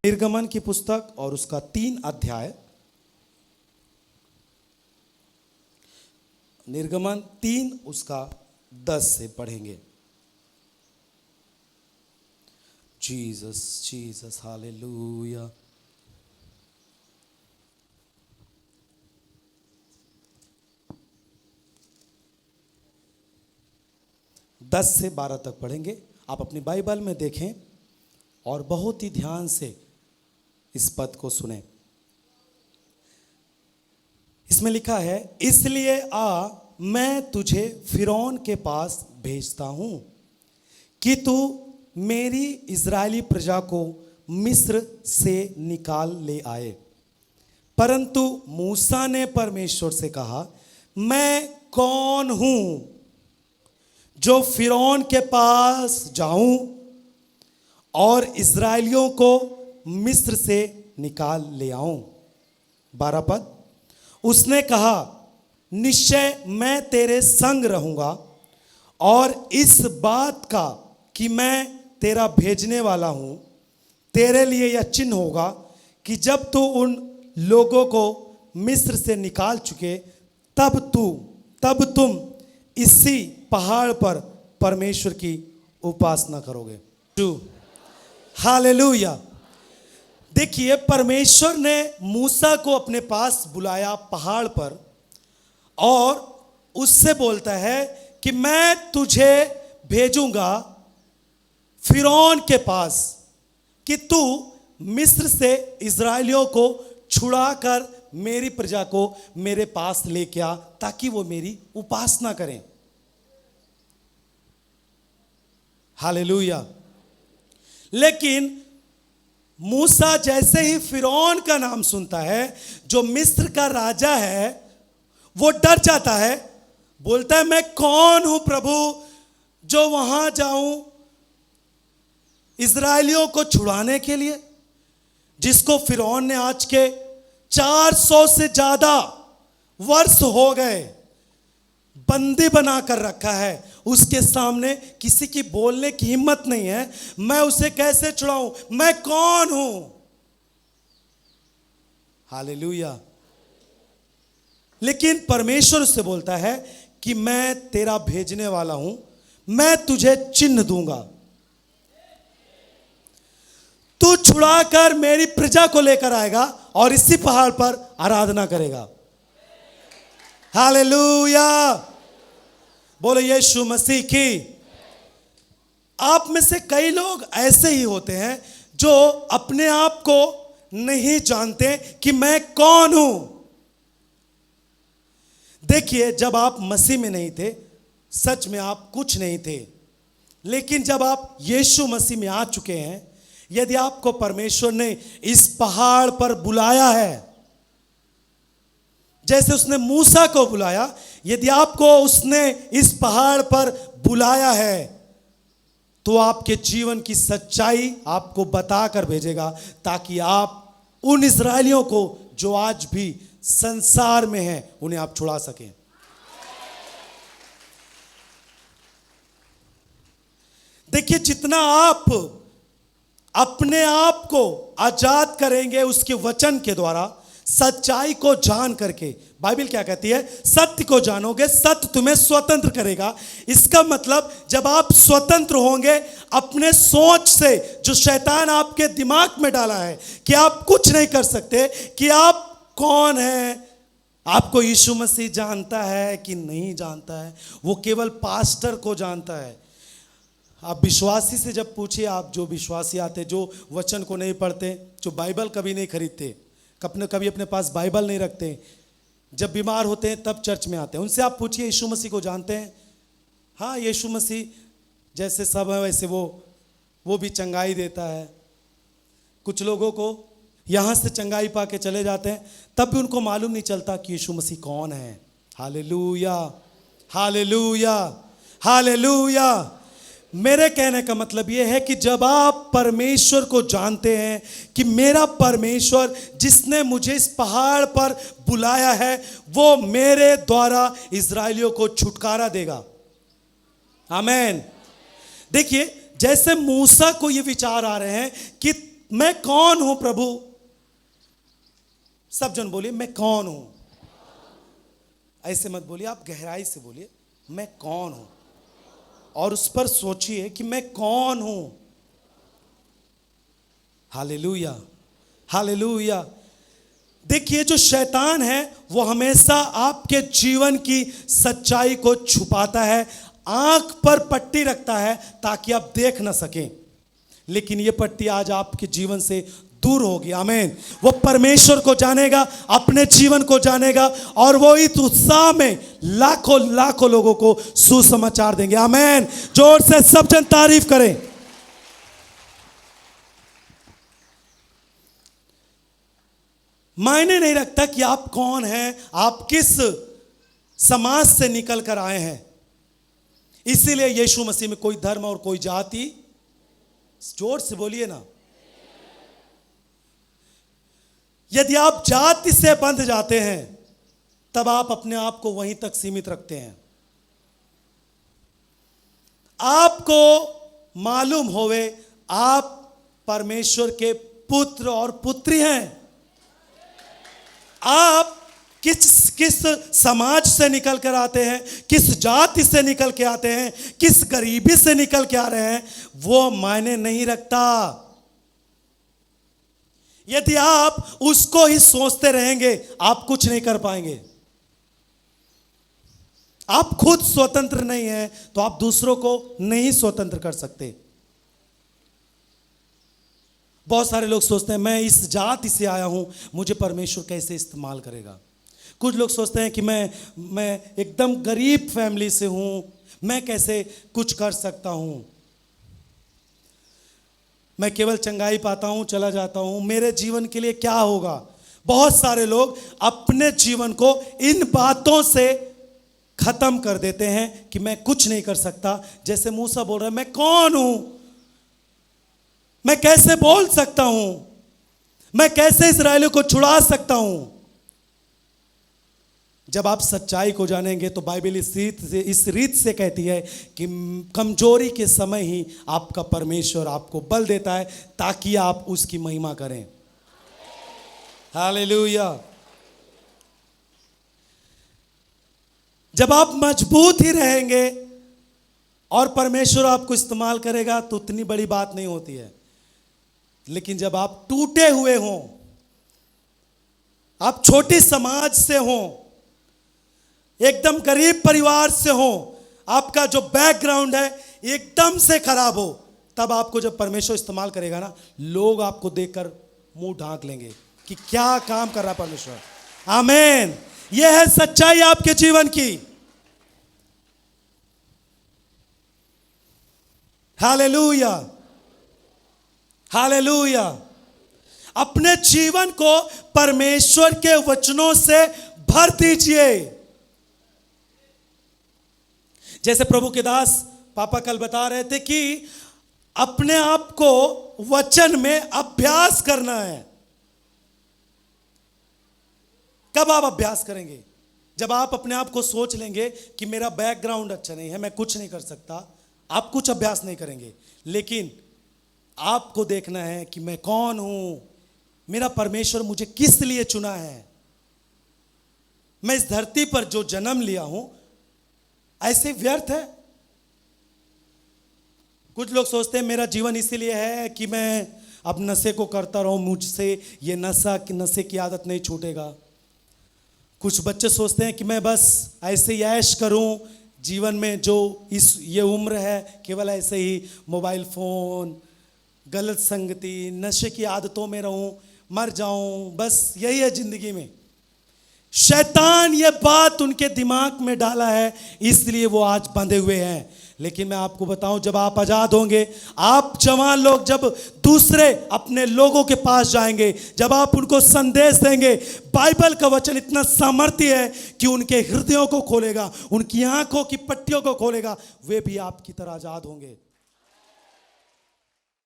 निर्गमन की पुस्तक और उसका 3 अध्याय, निर्गमन 3 उसका 10 से पढ़ेंगे। Jesus Jesus hallelujah. दस से 12 तक पढ़ेंगे। आप अपनी बाइबल में देखें और बहुत ही ध्यान से इस पद को सुने। इसमें लिखा है, इसलिए आ, मैं तुझे फिरौन के पास भेजता हूं कि तू मेरी इज़राइली प्रजा को मिस्र से निकाल ले आए। परंतु मूसा ने परमेश्वर से कहा, मैं कौन हूं जो फिरौन के पास जाऊं और इज़राइलियों को मिस्र से निकाल ले आऊं। 12 पद, उसने कहा, निश्चय मैं तेरे संग रहूंगा और इस बात का कि मैं तेरा भेजने वाला हूं तेरे लिए यह चिन्ह होगा कि जब तू उन लोगों को मिस्र से निकाल चुके तब तुम इसी पहाड़ पर परमेश्वर की उपासना करोगे। 2 हालेलुया। देखिए, परमेश्वर ने मूसा को अपने पास बुलाया पहाड़ पर और उससे बोलता है कि मैं तुझे भेजूंगा फिरौन के पास कि तू मिस्र से इज़राइलियों को छुड़ाकर मेरी प्रजा को मेरे पास लेके आ ताकि वो मेरी उपासना करें। हालेलुया। लेकिन मूसा जैसे ही फिरौन का नाम सुनता है, जो मिस्र का राजा है, वो डर जाता है। बोलता है, मैं कौन हूं प्रभु जो वहां जाऊं इज़राइलियों को छुड़ाने के लिए, जिसको फिरौन ने आज के 400 से ज्यादा वर्ष हो गए बंदी बना कर रखा है। उसके सामने किसी की बोलने की हिम्मत नहीं है। मैं उसे कैसे छुड़ाऊं? मैं कौन हूं? हालेलुया। लेकिन परमेश्वर उससे बोलता है कि मैं तेरा भेजने वाला हूं, मैं तुझे चिन्ह दूंगा, तू छुड़ाकर मेरी प्रजा को लेकर आएगा और इसी पहाड़ पर आराधना करेगा। हालेलुया। बोलो यीशु मसीह की। आप में से कई लोग ऐसे ही होते हैं जो अपने आप को नहीं जानते कि मैं कौन हूं। देखिए, जब आप मसीह में नहीं थे, सच में आप कुछ नहीं थे। लेकिन जब आप यीशु मसीह में आ चुके हैं, यदि आपको परमेश्वर ने इस पहाड़ पर बुलाया है, जैसे उसने मूसा को बुलाया, यदि आपको उसने इस पहाड़ पर बुलाया है, तो आपके जीवन की सच्चाई आपको बताकर भेजेगा ताकि आप उन इज़राइलियों को जो आज भी संसार में हैं, उन्हें आप छुड़ा सकें। देखिए, जितना आप अपने आप को आजाद करेंगे उसके वचन के द्वारा, सच्चाई को जान करके, बाइबल क्या कहती है? सत्य को जानोगे, सत्य तुम्हें स्वतंत्र करेगा। इसका मतलब जब आप स्वतंत्र होंगे अपने सोच से, जो शैतान आपके दिमाग में डाला है कि आप कुछ नहीं कर सकते, कि आप कौन हैं, आपको यीशु मसीह जानता है कि नहीं जानता है, वो केवल पास्टर को जानता है। आप विश्वासी से जब पूछिए, आप जो विश्वासी आते, जो वचन को नहीं पढ़ते, जो बाइबल कभी नहीं खरीदते, कभी अपने पास बाइबल नहीं रखते, जब बीमार होते हैं तब चर्च में आते हैं, उनसे आप पूछिए यीशु मसीह को जानते हैं? हाँ, यीशु मसीह जैसे सब है वैसे वो भी चंगाई देता है। कुछ लोगों को यहाँ से चंगाई पा के चले जाते हैं, तब भी उनको मालूम नहीं चलता कि यीशु मसीह कौन है। Hallelujah, hallelujah, hallelujah. मेरे कहने का मतलब यह है कि जब आप परमेश्वर को जानते हैं कि मेरा परमेश्वर जिसने मुझे इस पहाड़ पर बुलाया है, वो मेरे द्वारा इज़राइलियों को छुटकारा देगा। आमीन। देखिए, जैसे मूसा को ये विचार आ रहे हैं कि मैं कौन हूं प्रभु? सब जन बोलिए, मैं कौन हूं। ऐसे मत बोलिए, आप गहराई से बोलिए, मैं कौन हूं, और उस पर सोचिए कि मैं कौन हूं। Hallelujah, hallelujah. देखिए, जो शैतान है वो हमेशा आपके जीवन की सच्चाई को छुपाता है, आंख पर पट्टी रखता है ताकि आप देख ना सकें। लेकिन ये पट्टी आज आपके जीवन से दूर होगी। आमीन। वो परमेश्वर को जानेगा, अपने जीवन को जानेगा, और वो इस उत्साह में लाखों लाखों लोगों को सुसमाचार देंगे। आमीन। जोर से सब जन तारीफ करें। मायने नहीं रखता कि आप कौन हैं, आप किस समाज से निकल कर आए हैं। इसीलिए यीशु मसीह में कोई धर्म और कोई जाति, जोर से बोलिए ना, यदि आप जाति से बंध जाते हैं तब आप अपने आप को वहीं तक सीमित रखते हैं। आपको मालूम होवे आप परमेश्वर के पुत्र और पुत्री हैं। आप किस समाज से निकल कर आते हैं, किस जाति से निकल के आते हैं, किस गरीबी से निकल के आ रहे हैं, वो मायने नहीं रखता। यदि आप उसको ही सोचते रहेंगे आप कुछ नहीं कर पाएंगे। आप खुद स्वतंत्र नहीं हैं तो आप दूसरों को नहीं स्वतंत्र कर सकते। बहुत सारे लोग सोचते हैं मैं इस जाति से आया हूं, मुझे परमेश्वर कैसे इस्तेमाल करेगा। कुछ लोग सोचते हैं कि मैं एकदम गरीब फैमिली से हूं, मैं कैसे कुछ कर सकता हूं, मैं केवल चंगाई पाता हूं, चला जाता हूं, मेरे जीवन के लिए क्या होगा। बहुत सारे लोग अपने जीवन को इन बातों से खत्म कर देते हैं कि मैं कुछ नहीं कर सकता। जैसे मूसा बोल रहा है, मैं कौन हूं, मैं कैसे बोल सकता हूं, मैं कैसे इस्राएलियों को छुड़ा सकता हूं। जब आप सच्चाई को जानेंगे तो बाइबल इस रीत से कहती है कि कमजोरी के समय ही आपका परमेश्वर आपको बल देता है ताकि आप उसकी महिमा करें। हालेलुया। जब आप मजबूत ही रहेंगे और परमेश्वर आपको इस्तेमाल करेगा तो उतनी बड़ी बात नहीं होती है। लेकिन जब आप टूटे हुए हों, आप छोटी समाज से हों, एकदम गरीब परिवार से हो, आपका जो बैकग्राउंड है एकदम से खराब हो, तब आपको जब परमेश्वर इस्तेमाल करेगा ना, लोग आपको देखकर मुंह ढांक लेंगे कि क्या काम कर रहा है परमेश्वर। आमीन। यह है सच्चाई आपके जीवन की। Hallelujah, hallelujah. अपने जीवन को परमेश्वर के वचनों से भर दीजिए। जैसे प्रभु के दास पापा कल बता रहे थे कि अपने आप को वचन में अभ्यास करना है। कब आप अभ्यास करेंगे? जब आप अपने आप को सोच लेंगे कि मेरा बैकग्राउंड अच्छा नहीं है, मैं कुछ नहीं कर सकता, आप कुछ अभ्यास नहीं करेंगे। लेकिन आपको देखना है कि मैं कौन हूं, मेरा परमेश्वर मुझे किस लिए चुना है, मैं इस धरती पर जो जन्म लिया हूं ऐसे व्यर्थ है। कुछ लोग सोचते हैं मेरा जीवन इसीलिए है कि मैं अब नशे को करता रहूं, मुझसे ये नशे की आदत नहीं छूटेगा। कुछ बच्चे सोचते हैं कि मैं बस ऐसे ही ऐश करूं, जीवन में जो ये उम्र है केवल ऐसे ही मोबाइल फोन, गलत संगति, नशे की आदतों में रहूं, मर जाऊं, बस यही है जिंदगी में। शैतान ये बात उनके दिमाग में डाला है, इसलिए वो आज बंधे हुए हैं। लेकिन मैं आपको बताऊं, जब आप आजाद होंगे, आप जवान लोग जब दूसरे अपने लोगों के पास जाएंगे, जब आप उनको संदेश देंगे, बाइबल का वचन इतना सामर्थ्य है कि उनके हृदयों को खोलेगा, उनकी आंखों की पट्टियों को खोलेगा, वे भी आपकी तरह आजाद होंगे।